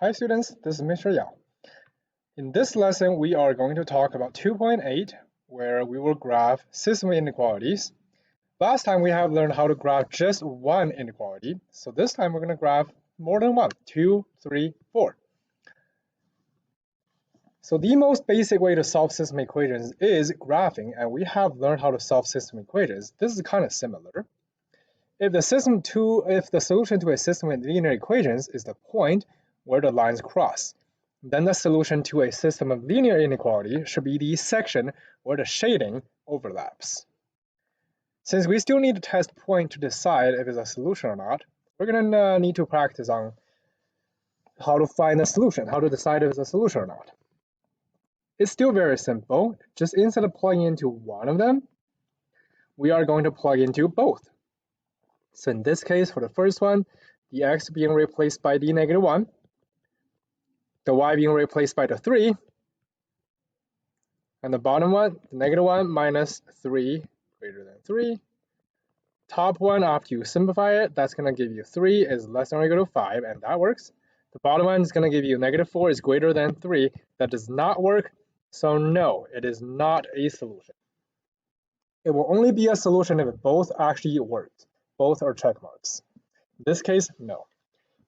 Hi students, this is Mr. Yao. In this lesson, we are going to talk about 2.8, where we will graph system inequalities. Last time we have learned how to graph just one inequality, so this time we're going to graph more than one, 2, 3, 4. So the most basic way to solve system equations is graphing, and we have learned how to solve system equations. This is kind of similar. If the solution to a system with linear equations is the point where the lines cross, then the solution to a system of linear inequality should be the section where the shading overlaps. Since we still need to test point to decide if it's a solution or not, we're going to need to practice on how to find a solution, how to decide if it's a solution or not. It's still very simple. Just instead of plugging into one of them, we are going to plug into both. So in this case, for the first one, the x being replaced by the -1, the y being replaced by the 3, and the bottom one, the -1 minus 3 greater than 3. Top one, after you simplify it, that's going to give you 3 is less than or equal to 5, and that works. The bottom one is going to give you -4 is greater than 3. That does not work, so no, it is not a solution. It will only be a solution if both actually worked. Both are check marks. In this case, no.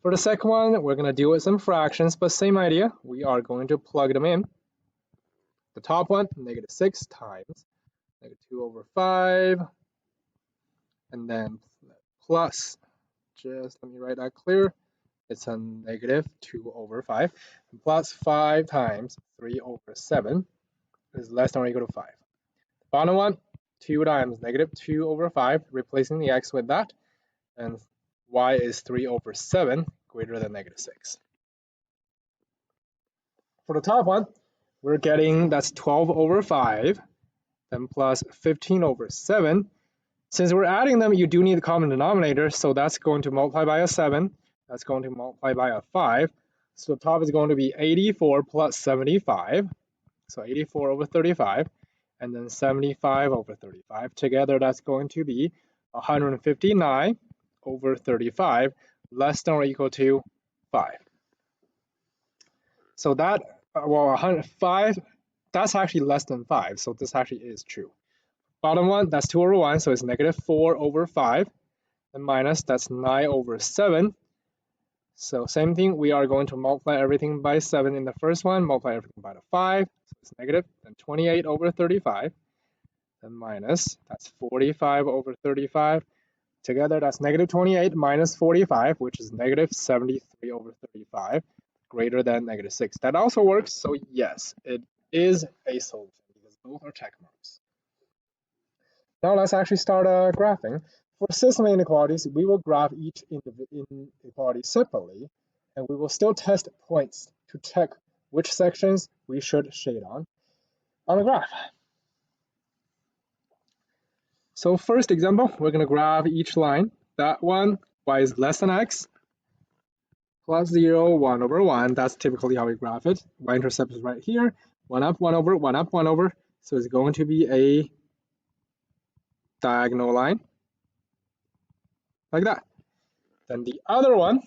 For the second one, we're going to deal with some fractions, but same idea. We are going to plug them in. The top one, -6 times (2/5), and then plus, just let me write that clear, it's a (2/5), and plus 5 times 3/7 is less than or equal to 5. The bottom one, 2 times (2/5), replacing the x with that, and y is 3/7 greater than -6. For the top one, we're getting that's 12/5, then plus 15/7. Since we're adding them, you do need the common denominator, so that's going to multiply by a 7. That's going to multiply by a 5. So the top is going to be 84 plus 75. So 84/35, and then 75/35. Together, that's going to be 159/35, less than or equal to 5. So that, well, 105, that's actually less than 5, so this actually is true. Bottom one, that's 2/1, so it's -4/5, and minus, that's 9/7. So same thing, we are going to multiply everything by 7 in the first one, multiply everything by the 5, so it's negative, then 28/35, then minus, that's 45/35. Together, that's -28 minus 45, which is -73/35, greater than -6. That also works, so yes, it is a solution because both are check marks. Now let's actually start graphing. For system inequalities, we will graph each inequality separately, and we will still test points to check which sections we should shade on the graph. So first example, we're going to graph each line. That one, y is less than x, plus 0, 1/1. That's typically how we graph it. Y-intercept is right here. 1 up, 1 over, 1 up, 1 over. So it's going to be a diagonal line, like that. Then the other one,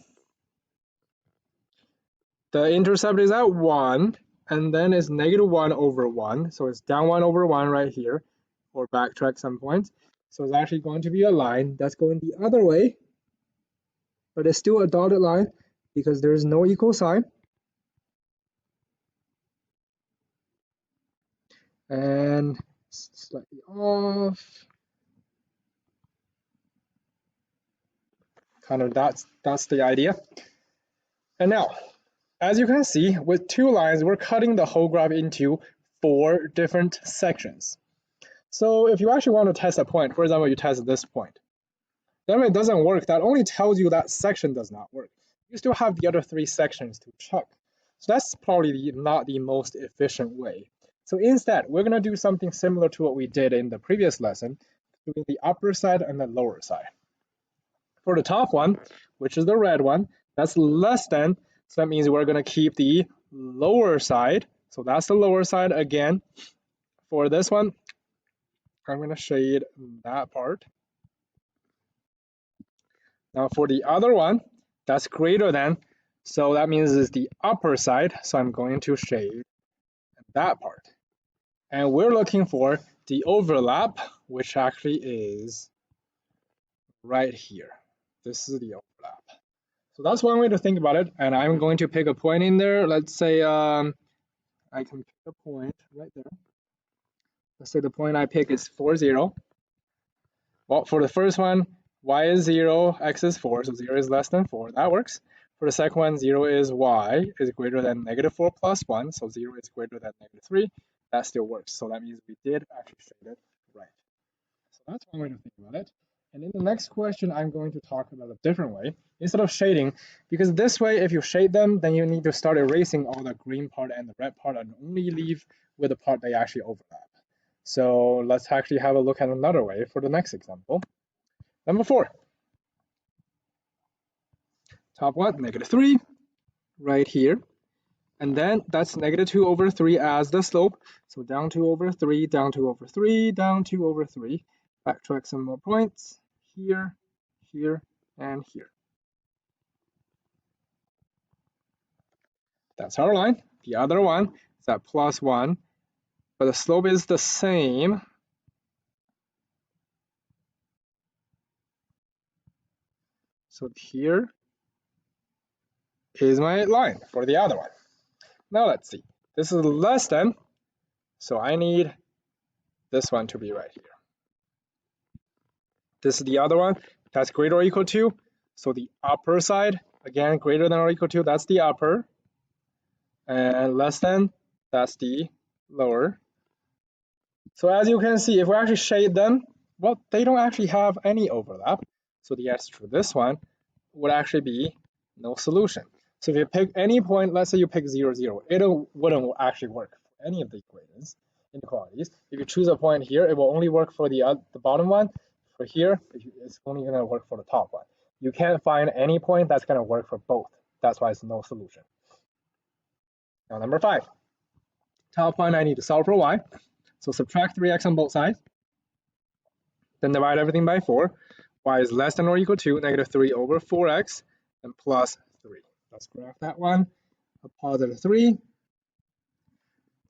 the intercept is at 1, and then it's -1/1. So it's down 1/1 right here, or backtrack some points. So it's actually going to be a line that's going the other way, but it's still a dotted line because there is no equal sign. And slightly off. Kind of that's the idea. And now, as you can see, with 2 lines, we're cutting the whole graph into 4 different sections. So if you actually want to test a point, for example, you test this point, then it doesn't work. That only tells you that section does not work. You still have the other 3 sections to check. So that's probably not the most efficient way. So instead, we're going to do something similar to what we did in the previous lesson, doing the upper side and the lower side. For the top one, which is the red one, that's less than, so that means we're going to keep the lower side. So that's the lower side again. For this one, I'm going to shade that part. Now for the other one, that's greater than, So that means it's the upper side. So I'm going to shade that part. And we're looking for the overlap, which actually is right here. This is the overlap. So that's one way to think about it. And I'm going to pick a point in there. Let's say I can pick a point right there. Let's say the point I pick is 4, 0. Well, for the first one, y is 0, x is 4, so 0 is less than 4. That works. For the second one, 0 is y is greater than -4 plus 1, so 0 is greater than -3. That still works. So that means we did actually shade it right. So that's one way to think about it. And in the next question, I'm going to talk about a different way. Instead of shading, because this way, if you shade them, then you need to start erasing all the green part and the red part and only leave with the part they actually overlap. So let's actually have a look at another way for the next example. Number 4. Top one, -3, right here. And then that's -2/3 as the slope. So down 2/3, down 2/3, down 2/3. Backtrack some more points here, here, and here. That's our line. The other one is at +1, but the slope is the same. So here is my line for the other one. Now let's see. This is less than, so I need this one to be right here. This is the other one. That's greater or equal to. So the upper side, again, greater than or equal to, that's the upper. And less than, that's the lower. So as you can see, if we actually shade them, well, they don't actually have any overlap. So the answer for this one would actually be no solution. So if you pick any point, let's say you pick 0, 0, it wouldn't actually work for any of the equations, inequalities. If you choose a point here, it will only work for the bottom one. For here, it's only going to work for the top one. You can't find any point that's going to work for both. That's why it's no solution. Now, number 5. Top one, I need to solve for y. So subtract 3x on both sides. Then divide everything by 4. Y is less than or equal to -3/4x and plus 3. Let's graph that one. A +3.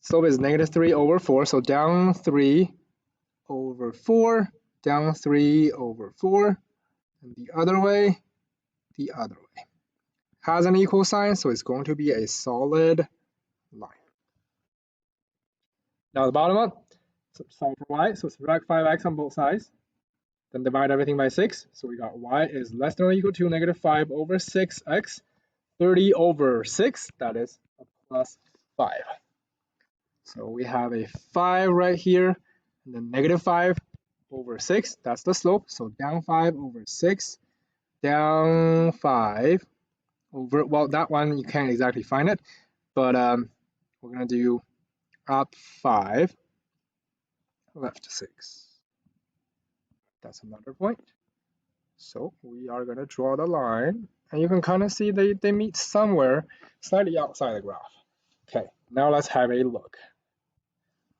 Slope is -3/4. So down 3/4. Down 3/4. And the other way. Has an equal sign, so it's going to be a solid line. Now the bottom one, so solve for y, so subtract 5x on both sides, then divide everything by 6. So we got y is less than or equal to -5/6x, 30/6, that is a +5. So we have a 5 right here, and then -5/6, that's the slope, so down 5/6, down 5 over, well, that one you can't exactly find it, but we're going to do up 5, left 6. That's another point. So we are going to draw the line, and you can kind of see they meet somewhere slightly outside the graph. Okay, now let's have a look.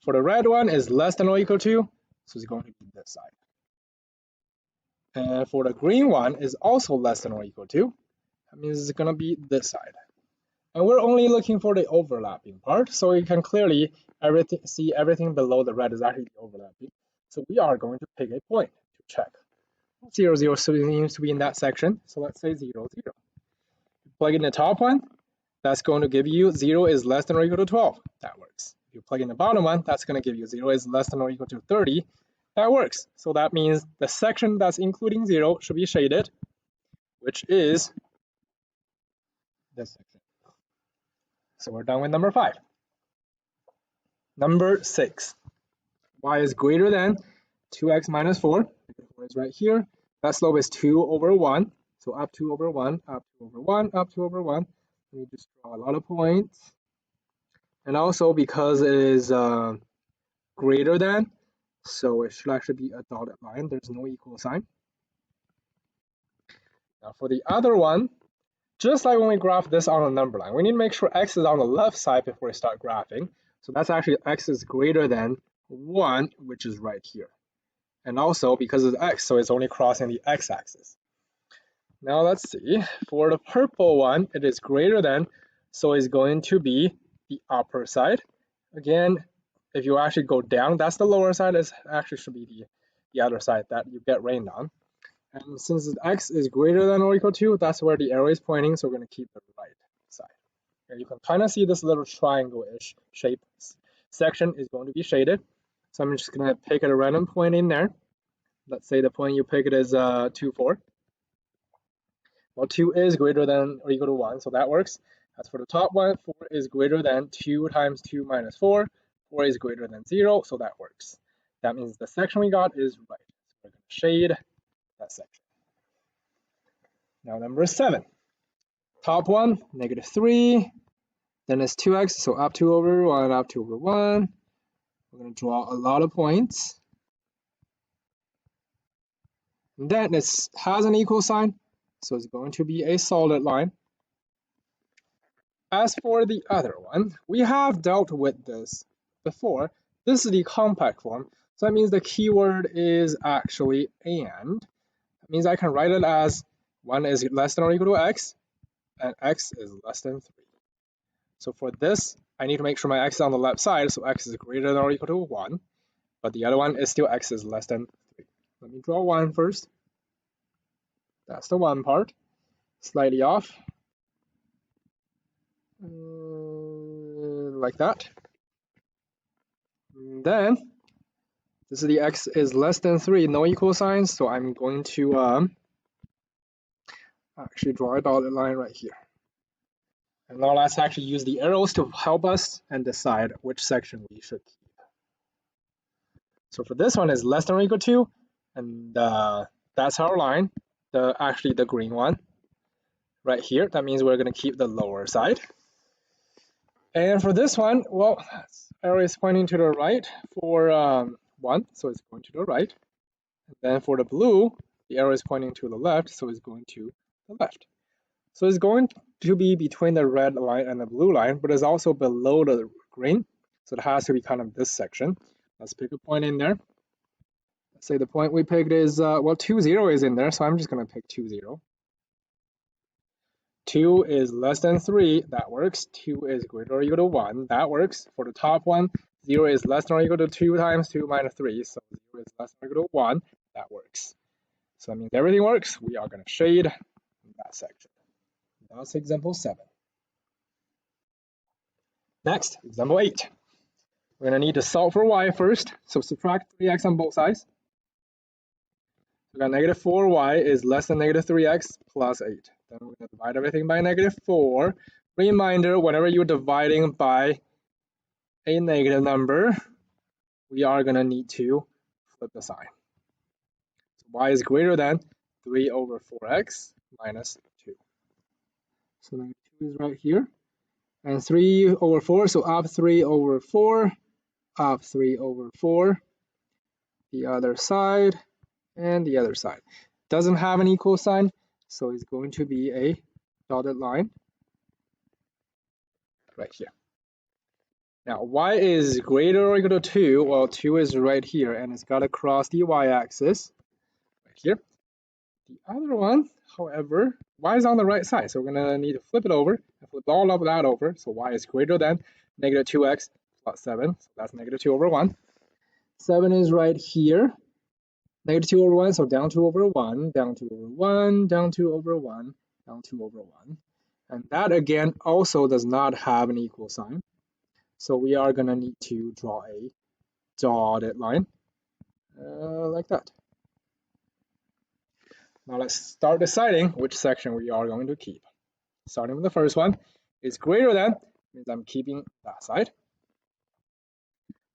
For the red one is less than or equal to, so it's going to be this side. And for the green one is also less than or equal to, that means it's going to be this side. And we're only looking for the overlapping part, so you can clearly see everything below the red is actually overlapping. So we are going to pick a point to check. 0, 0 seems to be in that section, so let's say 0, 0. Plug in the top one, that's going to give you 0 is less than or equal to 12. That works. If you plug in the bottom one, that's going to give you 0 is less than or equal to 30. That works. So that means the section that's including 0 should be shaded, which is this section. So we're done with number 5. Number 6. Y is greater than 2x minus 4. 4 is right here. That slope is 2/1. So up 2/1, up 2/1, up 2/1. Let me just draw a lot of points. And also because it is greater than, so it should actually be a dotted line. There's no equal sign. Now for the other one, just like when we graph this on a number line, we need to make sure x is on the left side before we start graphing. So that's actually x is greater than 1, which is right here. And also because it's x, so it's only crossing the x-axis. Now let's see, for the purple one, it is greater than, so it's going to be the upper side. Again, if you actually go down, that's the lower side, it actually should be the other side that you get rained on. And since x is greater than or equal to, that's where the arrow is pointing, so we're going to keep the right side. And you can kind of see this little triangle-ish shape section is going to be shaded. So I'm just going to pick a random point in there. Let's say the point you pick it is 2, 4. Well, 2 is greater than or equal to 1, so that works. As for the top one, 4 is greater than 2 times 2 minus 4. 4 is greater than 0, so that works. That means the section we got is right. So we're going to shade that section. Now number 7. Top one, -3. Then it's 2x, so up 2 over 1, up 2 over 1. We're going to draw a lot of points. And then it has an equal sign, so it's going to be a solid line. As for the other one, we have dealt with this before. This is the compact form, so that means the keyword is actually and. That means I can write it as 1 is less than or equal to x, and x is less than 3. So for this, I need to make sure my x is on the left side, so x is greater than or equal to 1, but the other one is still x is less than 3. Let me draw 1 first. That's the 1 part. Slightly off. Like that. And then, this is the x is less than 3, no equal signs, so I'm going to actually draw a dotted line right here. And now let's actually use the arrows to help us and decide which section we should keep. So for this one is less than or equal to, and that's our line, actually the green one right here. That means we're going to keep the lower side. And for this one, well, arrow is pointing to the right for 1, so it's going to the right. And then for the blue, the arrow is pointing to the left, so it's going to the left. So it's going to be between the red line and the blue line, but it's also below the green, so it has to be kind of this section. Let's pick a point in there. Let's say the point we picked is, well, 2, 0 is in there, so I'm just going to pick 2, 0. 2 is less than 3, that works. 2 is greater or equal to 1, that works. For the top one, 0 is less than or equal to 2 times 2 minus 3, so 0 is less than or equal to 1, that works. So that means everything works. We are going to shade that section. That's example 7. Next, example 8. We're going to need to solve for y first, so subtract 3x on both sides. We got -4y is less than -3x plus 8. Then we're going to divide everything by -4. Reminder, whenever you're dividing by a negative number, we are going to need to flip the sign. So y is greater than 3 over 4x minus 2. So -2 is right here. And 3 over 4, so up 3 over 4, up 3 over 4, the other side, and the other side. Doesn't have an equal sign, so it's going to be a dotted line right here. Now, y is greater or equal to 2. Well, 2 is right here, and it's got to cross the y-axis right here. The other one, however, y is on the right side, so we're going to need to flip it over and flip all of that over. So y is greater than -2x plus 7, so that's -2 over 1. 7 is right here. -2 over 1, so down 2 over 1, down 2 over 1, down 2 over 1, down 2 over 1. And that, again, also does not have an equal sign. So we are going to need to draw a dotted line like that. Now let's start deciding which section we are going to keep. Starting with the first one, is greater than, means I'm keeping that side.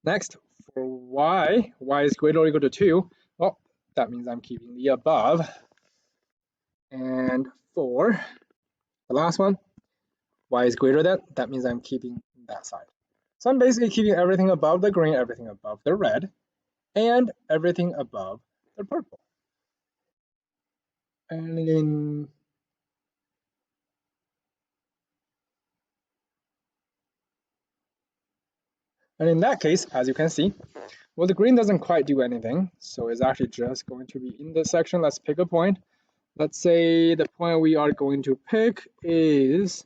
Next, for y is greater or equal to 2. Well, that means I'm keeping the above. And for the last one, y is greater than, that means I'm keeping that side. So I'm basically keeping everything above the green, everything above the red, and everything above the purple. And in that case, as you can see, well, the green doesn't quite do anything, so it's actually just going to be in this section. Let's pick a point. Let's say the point we are going to pick is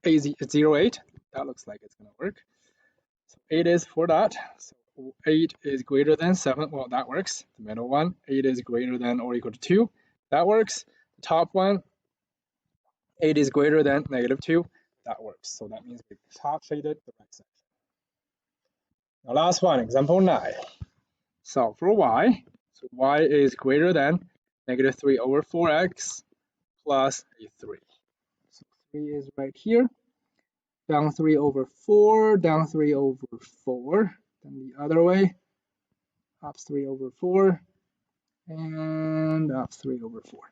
A08. That looks like it's going to work. So 8 is for that. So 8 is greater than 7. Well, that works. The middle one, 8 is greater than or equal to 2. That works. The top one, 8 is greater than -2. That works. So that means we top shaded the right section. Now last one, example 9. Solve for y. So y is greater than -3/4x plus a 3. So 3 is right here. Down 3/4, down 3/4. Then the other way, up 3/4, and up 3/4.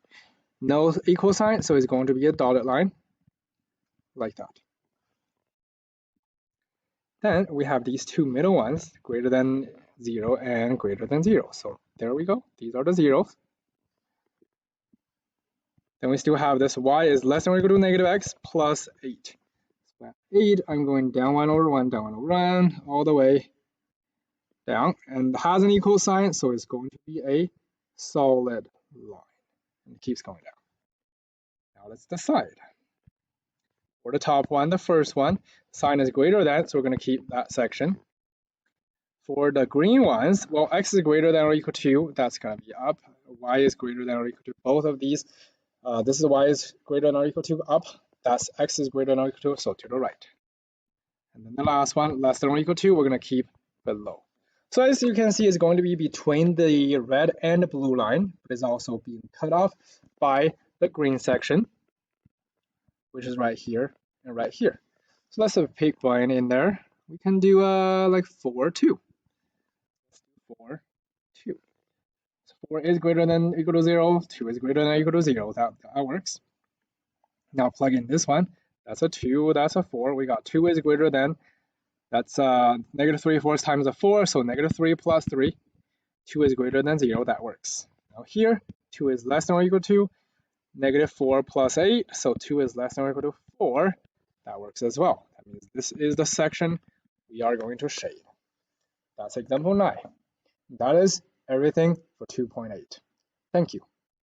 No equal sign, so it's going to be a dotted line, like that. Then we have these two middle ones, greater than 0 and greater than 0. So there we go. These are the zeros. Then we still have this y is less than or equal to -x plus 8. So at 8, I'm going down 1/1, down 1/1, all the way down, and has an equal sign, so it's going to be a solid line, and it keeps going down. Now let's decide. For the top one, the first one, sign is greater than, so we're going to keep that section. For the green ones, well, x is greater than or equal to, that's going to be up. Y is greater than or equal to both of these. This is y is greater than or equal to up. That's x is greater than or equal to, so to the right. And then the last one, less than or equal to, we're going to keep below. So as you can see, it's going to be between the red and the blue line, but it's also being cut off by the green section, which is right here and right here. So let's have a pick point in there. We can do like 4, 2. Let's do 4, 2. So 4 is greater than or equal to 0. 2 is greater than or equal to 0. That works. Now plug in this one. That's a 2. That's a 4. We got 2 is greater than. That's -3/4 times a 4. So -3 plus 3. 2 is greater than 0. That works. Now here, 2 is less than or equal to -4 plus 8. So 2 is less than or equal to 4. That works as well. That means this is the section we are going to shade. That's example 9. That is everything for 2.8. Thank you.